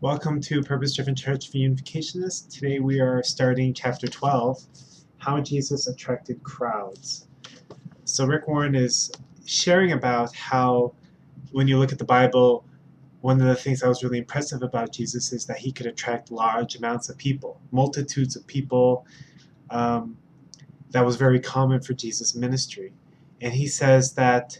Welcome to Purpose Driven Church for Unificationists. Today we are starting chapter 12, How Jesus Attracted Crowds. So Rick Warren is sharing about how when you look at the Bible, one of the things that was really impressive about Jesus is that he could attract large amounts of people, multitudes of people. That was very common for Jesus' ministry. And he says that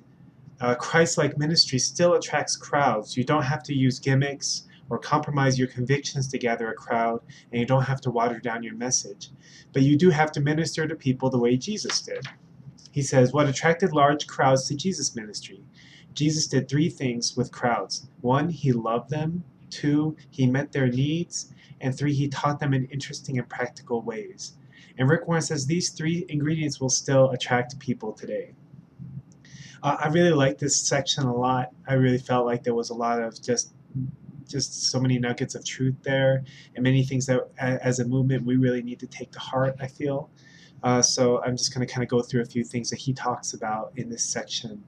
Christ-like ministry still attracts crowds. You don't have to use gimmicks or compromise your convictions to gather a crowd, and you don't have to water down your message. But you do have to minister to people the way Jesus did. He says, what attracted large crowds to Jesus' ministry? Jesus did three things with crowds. One, he loved them. Two, he met their needs. And three, he taught them in interesting and practical ways. And Rick Warren says these three ingredients will still attract people today. I really liked this section a lot. I really felt like there was a lot of just so many nuggets of truth there, and many things that as a movement we really need to take to heart, I feel. So I'm just going to kind of go through a few things that he talks about in this section,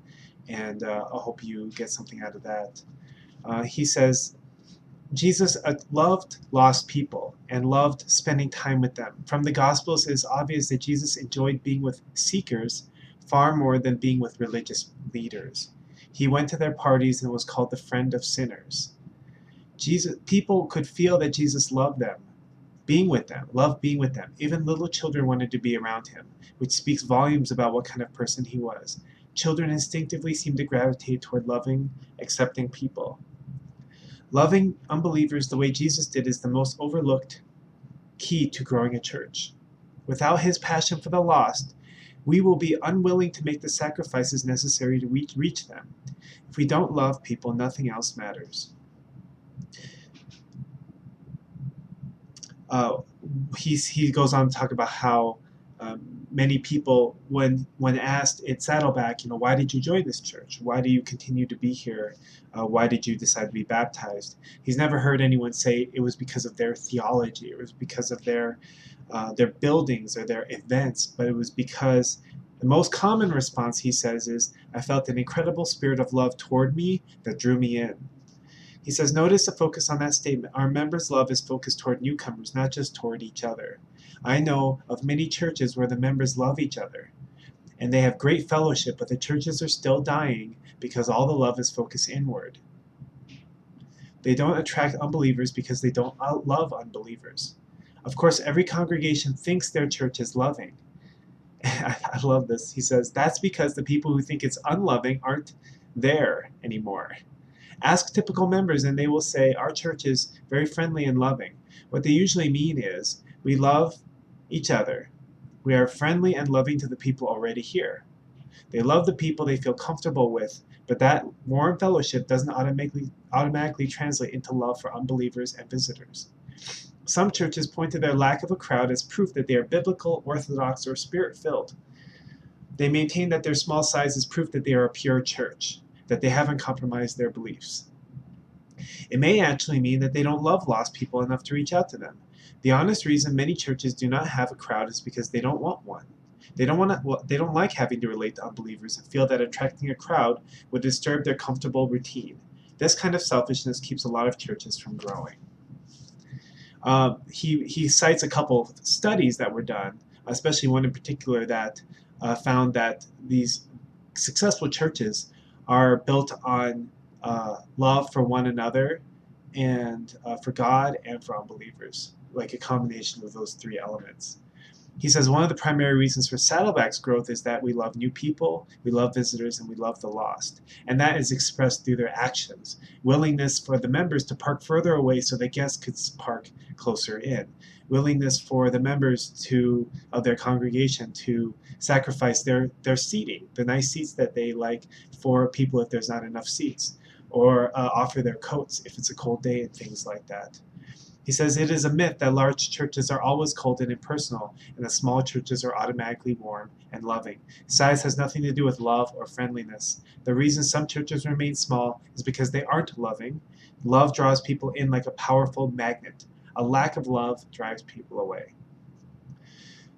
and I hope you get something out of that. He says, Jesus loved lost people and loved spending time with them. From the Gospels, it is obvious that Jesus enjoyed being with seekers far more than being with religious leaders. He went to their parties and was called the friend of sinners. People could feel that Jesus loved them, loved being with them. Even little children wanted to be around him, which speaks volumes about what kind of person he was. Children instinctively seem to gravitate toward loving, accepting people. Loving unbelievers the way Jesus did is the most overlooked key to growing a church. Without his passion for the lost, we will be unwilling to make the sacrifices necessary to reach them. If we don't love people, nothing else matters. He goes on to talk about how many people, when asked at Saddleback, why did you join this church? Why do you continue to be here? Why did you decide to be baptized? He's never heard anyone say it was because of their theology, it was because of their buildings or their events, but it was because the most common response, he says, is, I felt an incredible spirit of love toward me that drew me in. He says, notice the focus on that statement. Our members' love is focused toward newcomers, not just toward each other. I know of many churches where the members love each other, and they have great fellowship, but the churches are still dying because all the love is focused inward. They don't attract unbelievers because they don't love unbelievers. Of course, every congregation thinks their church is loving. I love this. He says, that's because the people who think it's unloving aren't there anymore. Ask typical members and they will say, our church is very friendly and loving. What they usually mean is, we love each other. We are friendly and loving to the people already here. They love the people they feel comfortable with, but that warm fellowship doesn't automatically translate into love for unbelievers and visitors. Some churches point to their lack of a crowd as proof that they are biblical, orthodox, or spirit-filled. They maintain that their small size is proof that they are a pure church, that they haven't compromised their beliefs. It may actually mean that they don't love lost people enough to reach out to them. The honest reason many churches do not have a crowd is because they don't want one. They don't like having to relate to unbelievers and feel that attracting a crowd would disturb their comfortable routine. This kind of selfishness keeps a lot of churches from growing. He cites a couple of studies that were done, especially one in particular that found that these successful churches are built on love for one another and for God and for unbelievers, like a combination of those three elements. He says one of the primary reasons for Saddleback's growth is that we love new people, we love visitors, and we love the lost. And that is expressed through their actions. Willingness for the members to park further away so that guests could park closer in. Willingness for the members of their congregation to sacrifice their seating, the nice seats that they like for people if there's not enough seats, or offer their coats if it's a cold day and things like that. He says it is a myth that large churches are always cold and impersonal, and that small churches are automatically warm and loving. Size has nothing to do with love or friendliness. The reason some churches remain small is because they aren't loving. Love draws people in like a powerful magnet. A lack of love drives people away.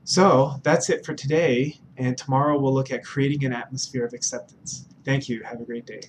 So that's it for today, and tomorrow we'll look at creating an atmosphere of acceptance. Thank you. Have a great day.